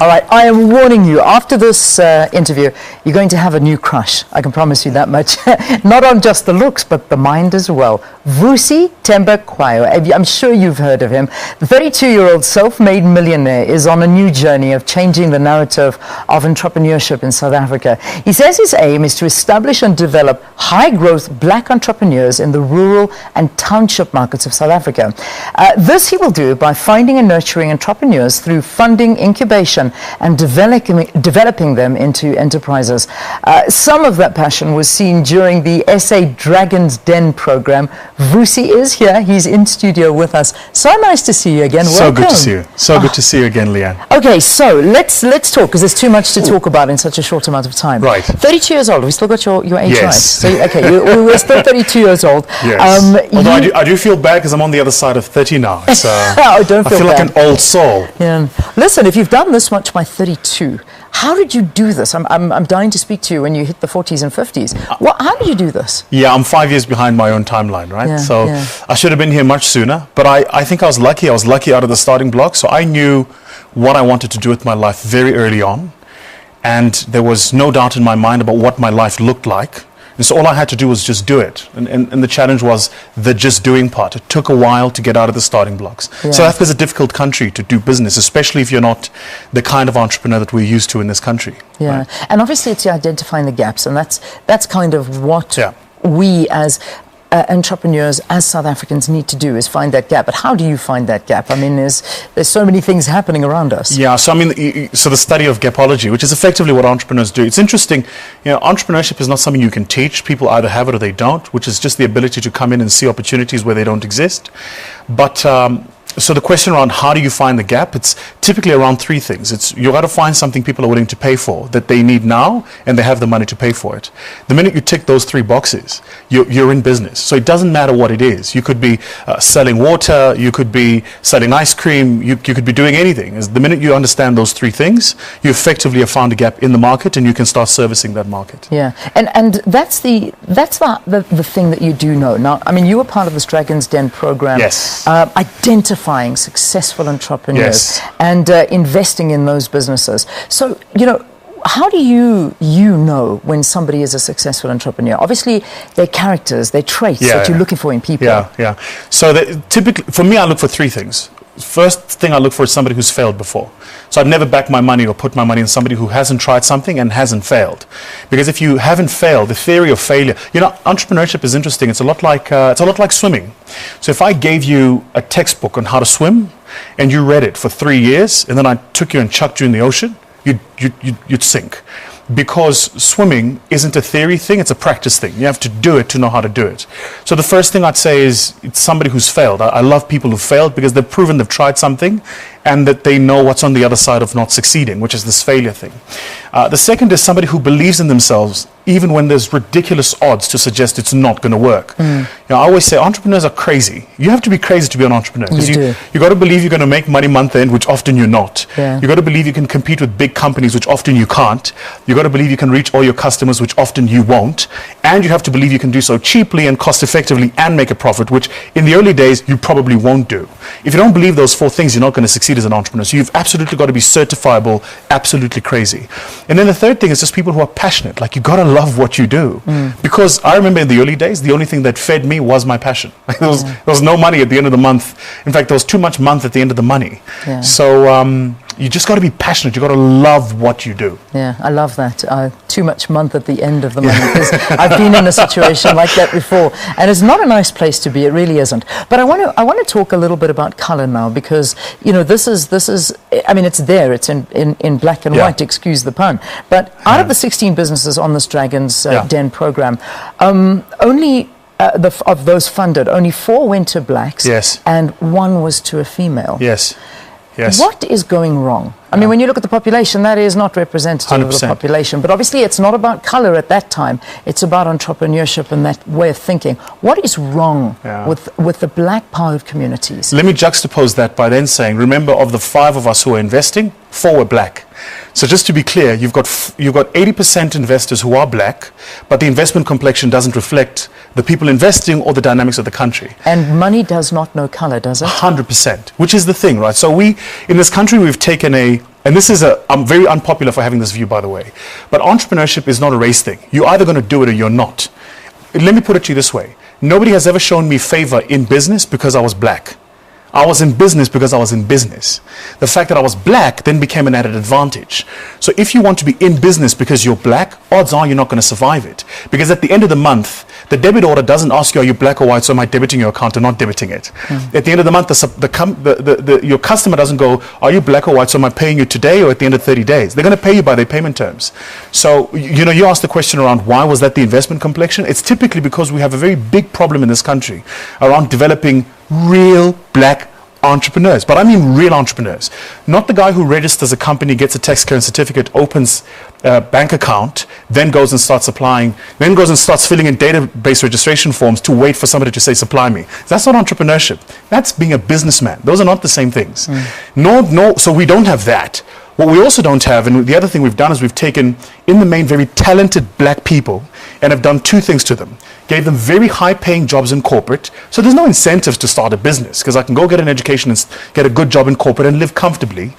All right, I am warning you, after this interview, you're going to have a new crush. I can promise you that much. Not on just the looks, but the mind as well. Vusi Kwayo, I'm sure you've heard of him. The 32-year-old self-made millionaire is on a new journey of changing the narrative of entrepreneurship in South Africa. He says his aim is to establish and develop high-growth black entrepreneurs in the rural and township markets of South Africa. This he will do by finding and nurturing entrepreneurs through funding, incubation, and developing them into enterprises. Some of that passion was seen during the SA Dragon's Den program. Vusi is here. He's in studio with us. So nice to see you again. Welcome. So good to see you. So good to see you again, Leanne. Okay, so let's talk, because there's too much to talk about in such a short amount of time. Right. 32 years old. We still got your age yes. right. So, okay, we're still 32 years old. Yes. Although I do feel bad because I'm on the other side of 30 now. So oh, don't feel I feel bad. like an old soul. Yeah. Listen, if you've done this much by 32, how did you do this? I'm dying to speak to you when you hit the 40s and 50s. How did you do this? Yeah, I'm 5 years behind my own timeline, right? Yeah, I should have been here much sooner, but I think I was lucky. I was lucky out of the starting block, so I knew what I wanted to do with my life very early on, and there was no doubt in my mind about what my life looked like. And so all I had to do was just do it. And the challenge was the just doing part. It took a while to get out of the starting blocks. Yeah. South Africa is a difficult country to do business, especially if you're not the kind of entrepreneur that we're used to in this country. Yeah, right? And obviously it's identifying the gaps, and that's kind of what we as entrepreneurs, as South Africans, need to do, is find that gap. But how do you find that gap? I mean, there's so many things happening around us. Yeah, so I mean, so the study of gapology, which is effectively what entrepreneurs do. It's interesting, you know, entrepreneurship is not something you can teach. People either have it or they don't, which is just the ability to come in and see opportunities where they don't exist. But so the question around how do you find the gap, it's typically around three things. It's you got to find something people are willing to pay for, that they need now, and they have the money to pay for it. The minute you tick those three boxes, you're in business. So it doesn't matter what it is. You could be selling water, you could be selling ice cream, you could be doing anything. The minute you understand those three things, you effectively have found a gap in the market, and you can start servicing that market. Yeah, and that's the thing that you do know. Now, I mean, you were part of this Dragon's Den program. Yes. Identifying successful entrepreneurs and investing in those businesses. So, you know, how do you know when somebody is a successful entrepreneur? Obviously, they're characters, they're traits that you're looking for in people. Yeah. So typically, for me, I look for three things. First thing I look for is somebody who's failed before. So I'd never back my money or put my money in somebody who hasn't tried something and hasn't failed. Because if you haven't failed, the theory of failure, you know, entrepreneurship is interesting. It's a lot like swimming. So if I gave you a textbook on how to swim and you read it for 3 years, and then I took you and chucked you in the ocean, you'd sink. Because swimming isn't a theory thing, it's a practice thing. You have to do it to know how to do it. So the first thing I'd say is it's somebody who's failed. I love people who failed because they've proven they've tried something and that they know what's on the other side of not succeeding, which is this failure thing. The second is somebody who believes in themselves even when there's ridiculous odds to suggest it's not going to work. You know, I always say entrepreneurs are crazy. You have to be crazy to be an entrepreneur, because you got to believe you're going to make money month end, which often you're not. You got to believe you can compete with big companies, which often you can't. You got to believe you can reach all your customers, which often you won't. And you have to believe you can do so cheaply and cost effectively and make a profit, which in the early days you probably won't do. If you don't believe those four things, you're not going to succeed as an entrepreneur. So you've absolutely got to be certifiable, absolutely crazy. And then the third thing is just people who are passionate. Like, you got to love what you do. Because I remember in the early days, the only thing that fed me was my passion. There was no money at the end of the month. In fact, there was too much month at the end of the money. So you just got to be passionate. You got to love what you do. Yeah, I love that. Too much month at the end of the month. Because I've been in a situation like that before, and it's not a nice place to be. It really isn't. But I want to talk a little bit about color now, because you know this is. I mean, it's there. It's in black and white. Excuse the pun. But out of the 16 businesses on this Dragon's Den program, only. Of those funded, only 4 went to blacks, and 1 was to a female. Yes. What is going wrong? I mean, when you look at the population, that is not representative 100%. of the population. But obviously, it's not about color at that time. It's about entrepreneurship and that way of thinking. What is wrong with the black-powered communities? Let me juxtapose that by then saying, remember, of the 5 of us who are investing, 4 were black. So just to be clear, you've got 80% investors who are black, but the investment complexion doesn't reflect the people investing or the dynamics of the country. And money does not know color, does it? 100%, which is the thing, right? So in this country, we've taken a say, and I'm very unpopular for having this view, by the way, but entrepreneurship is not a race thing. You're either going to do it or you're not. Let me put it to you this way. Nobody has ever shown me favor in business because I was black. I was in business because I was in business. The fact that I was black then became an added advantage. So if you want to be in business because you're black, odds are you're not going to survive it. Because at the end of the month, the debit order doesn't ask you, are you black or white, so am I debiting your account or not debiting it? At the end of the month, your customer doesn't go, are you black or white, so am I paying you today or at the end of 30 days? They're going to pay you by their payment terms. So, you asked the question around why was that the investment complexion? It's typically because we have a very big problem in this country around developing real black entrepreneurs. But I mean real entrepreneurs. Not the guy who registers a company, gets a tax clearance certificate, opens a bank account, then goes and starts applying, then goes and starts filling in database registration forms to wait for somebody to say, supply me. That's not entrepreneurship. That's being a businessman. Those are not the same things. No, so we don't have that. What we also don't have, and the other thing we've done is we've taken, in the main, very talented black people and have done two things to them. Gave them very high-paying jobs in corporate, so there's no incentives to start a business, because I can go get an education and get a good job in corporate and live comfortably.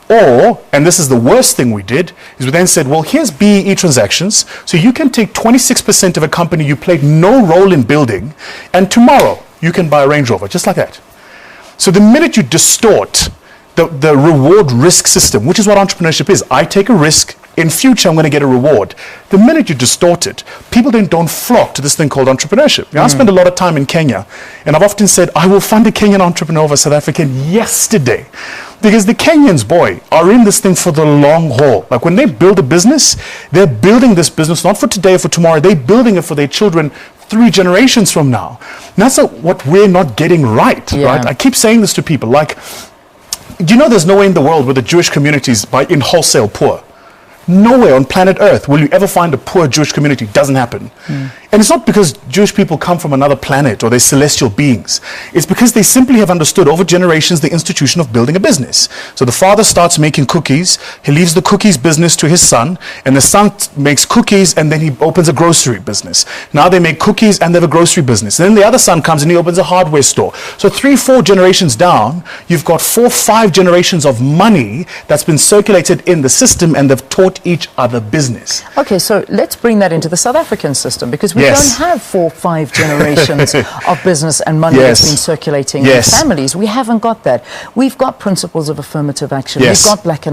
Or, and this is the worst thing we did, is we then said, well, here's BEE transactions, so you can take 26% of a company you played no role in building, and tomorrow you can buy a Range Rover, just like that. So the minute you distort the reward risk system, which is what entrepreneurship is. I take a risk, in future I'm going to get a reward. The minute you distort it, people then don't flock to this thing called entrepreneurship. I spend a lot of time in Kenya, and I've often said, I will fund a Kenyan entrepreneur over a South African yesterday. Because the Kenyans, boy, are in this thing for the long haul. Like when they build a business, they're building this business not for today or for tomorrow, they're building it for their children 3 generations from now. And that's what we're not getting right, right? I keep saying this to people, like, do you know there's no way in the world where the Jewish communities in wholesale poor? Nowhere on planet Earth will you ever find a poor Jewish community. Doesn't happen. And it's not because Jewish people come from another planet or they're celestial beings. It's because they simply have understood over generations the institution of building a business. So the father starts making cookies, he leaves the cookies business to his son, and the son makes cookies and then he opens a grocery business. Now they make cookies and they have a grocery business. And then the other son comes and he opens a hardware store. So 3-4 generations down, you've got 4-5 generations of money that's been circulated in the system, and they've taught each other business. Okay, so let's bring that into the South African system, because we don't have 4-5 generations of business and money that's been circulating in families. We haven't got that. We've got principles of affirmative action. We've got black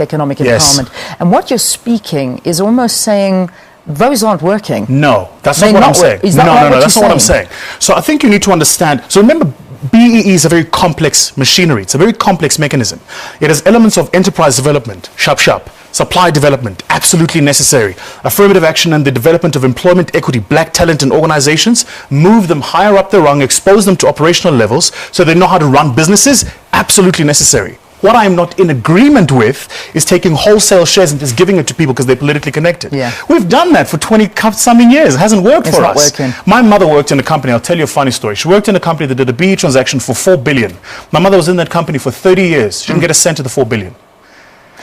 economic empowerment. And what you're speaking is almost saying those aren't working. No, that's not what I'm saying. No, that's not what I'm saying. So I think you need to understand. So remember, BEE is a very complex machinery. It's a very complex mechanism. It has elements of enterprise development, sharp, supply development, absolutely necessary. Affirmative action and the development of employment equity, black talent in organizations, move them higher up the rung, expose them to operational levels so they know how to run businesses, absolutely necessary. What I am not in agreement with is taking wholesale shares and just giving it to people because they're politically connected. We've done that for 20-something years. It hasn't worked for us. My mother worked in a company. I'll tell you a funny story. She worked in a company that did a BE transaction for 4 billion. My mother was in that company for 30 years. She didn't get a cent of the 4 billion.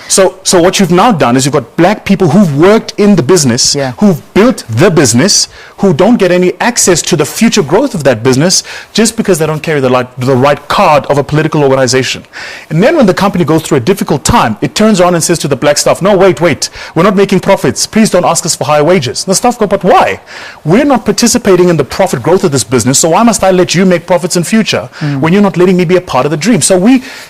So what you've now done is you've got black people who've worked in the business, who've built the business, who don't get any access to the future growth of that business just because they don't carry the right card of a political organization. And then when the company goes through a difficult time, it turns around and says to the black staff, no, wait, we're not making profits. Please don't ask us for higher wages. And the staff go, but why? We're not participating in the profit growth of this business, so why must I let you make profits in future when you're not letting me be a part of the dream? So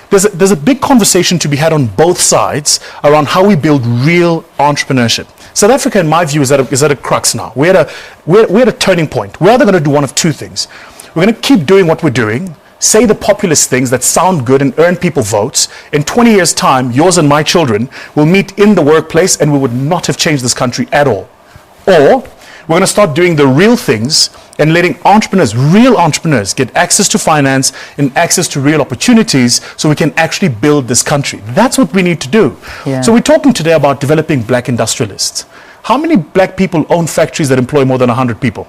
there's a big conversation to be had on both sides around how we build real entrepreneurship. South Africa, in my view, is at a crux now. We're at a turning point. We're either going to do one of two things. We're going to keep doing what we're doing, say the populist things that sound good and earn people votes. In 20 years' time, yours and my children will meet in the workplace and we would not have changed this country at all. Or we're going to start doing the real things and letting real entrepreneurs, get access to finance and access to real opportunities so we can actually build this country. That's what we need to do. So we're talking today about developing black industrialists. How many black people own factories that employ more than 100 people?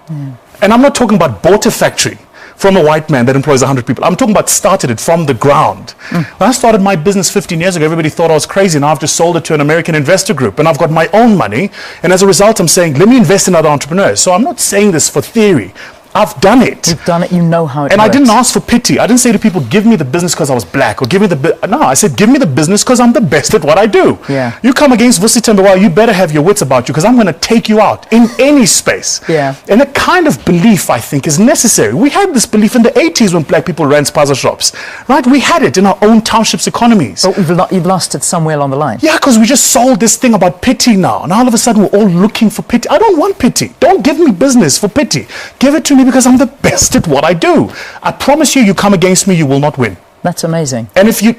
And I'm not talking about bought a factory from a white man that employs 100 people. I'm talking about started it from the ground. When I started my business 15 years ago, everybody thought I was crazy. Now I've just sold it to an American investor group and I've got my own money. And as a result, I'm saying, let me invest in other entrepreneurs. So I'm not saying this for theory. I've done it. You've done it. You know how it And works. I didn't ask for pity. I didn't say to people, give me the business because I was black, or give me the no. I said, give me the business because I'm the best at what I do. Yeah. You come against Vusi Tembewa, you better have your wits about you, because I'm going to take you out in any space. Yeah. And that kind of belief, I think, is necessary. We had this belief in the 80s when black people ran spaza shops, right? We had it in our own townships' economies. But you've lost it somewhere along the line. Yeah, because we just sold this thing about pity now. And all of a sudden, we're all looking for pity. I don't want pity. Don't give me business for pity. Give it to me because I'm the best at what I do. I promise you, you come against me, you will not win. That's amazing. And if you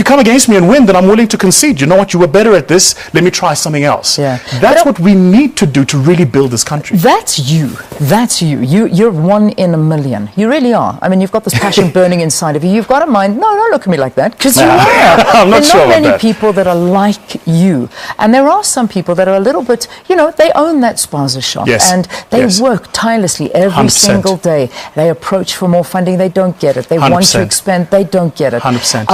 come against me and win, then I'm willing to concede. You know what? You were better at this. Let me try something else. Yeah. That's what we need to do to really build this country. That's you. That's you. You're one in a million. You really are. I mean, you've got this passion burning inside of you. You've got a mind. No, don't look at me like that, because you are. I'm not sure about that. There are not many people that are like you. And there are some people that are a little bit, they own that spaza shop. Yes. And they Yes. work tirelessly every 100%. single day. They approach for more funding. They don't get it. They want to 100%. expand. They don't get it. 100%.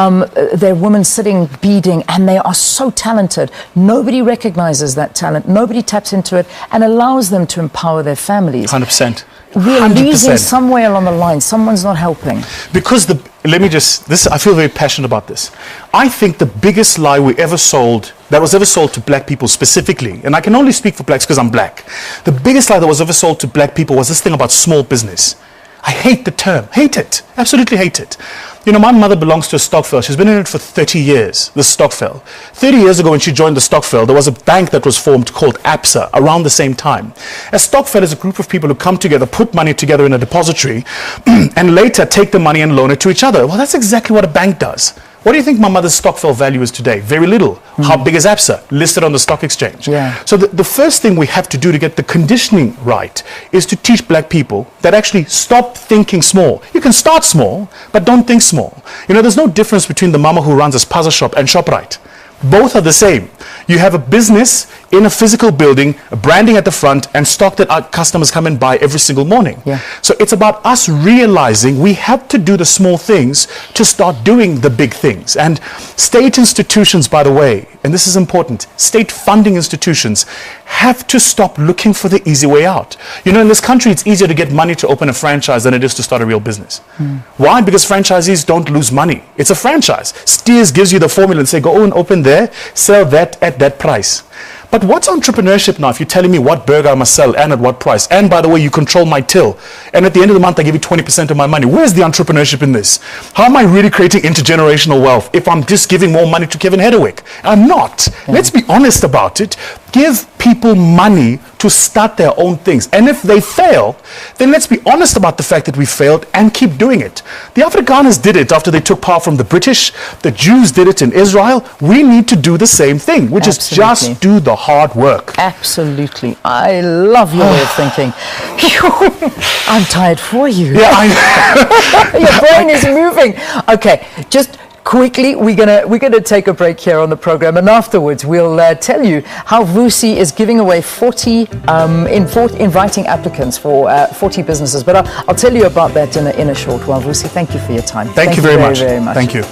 There are women sitting beading, and they are so talented. Nobody recognizes that talent. Nobody taps into it and allows them to empower their families. 100%. We're losing 100%. somewhere along the line. Someone's not helping. Because I feel very passionate about this. I think the biggest lie that was ever sold to black people specifically, and I can only speak for blacks because I'm black. The biggest lie that was ever sold to black people was this thing about small business. I hate the term. Hate it. Absolutely hate it. My mother belongs to a stokvel. She's been in it for 30 years, the stokvel. 30 years ago when she joined the stokvel, there was a bank that was formed called ABSA around the same time. A stokvel is a group of people who come together, put money together in a depository, and later take the money and loan it to each other. Well, that's exactly what a bank does. What do you think my mother's stokvel value is today? Very little. How big is ABSA? Listed on the stock exchange. Yeah. So the first thing we have to do to get the conditioning right is to teach black people that actually stop thinking small. You can start small, but don't think small. There's no difference between the mama who runs a spaza shop and ShopRite. Both are the same. You have a business in a physical building, branding at the front, and stock that our customers come and buy every single morning. Yeah. So it's about us realizing we have to do the small things to start doing the big things. And state institutions, by the way, and this is important, state funding institutions have to stop looking for the easy way out. In this country, it's easier to get money to open a franchise than it is to start a real business. Why? Because franchisees don't lose money. It's a franchise. Steers gives you the formula and say, go and open there, sell that at that price. But what's entrepreneurship now if you're telling me what burger I must sell and at what price? And by the way, you control my till. And at the end of the month, I give you 20% of my money. Where's the entrepreneurship in this? How am I really creating intergenerational wealth if I'm just giving more money to Kevin Hedderwick? I'm not. Yeah. Let's be honest about it. Give people money to start their own things. And if they fail, then let's be honest about the fact that we failed and keep doing it. The Afrikaners did it after they took power from the British. The Jews did it in Israel. We need to do the same thing, which is just do the hard work. Absolutely. I love your way of thinking. I'm tired for you. Yeah, I know. Your brain is moving. Okay, just quickly, we're gonna take a break here on the program, and afterwards we'll tell you how Vusi is giving away 40, inviting applicants for 40 businesses. But I'll tell you about that in a short while. Vusi, thank you for your time. Thank you very much. Very much. Thank you.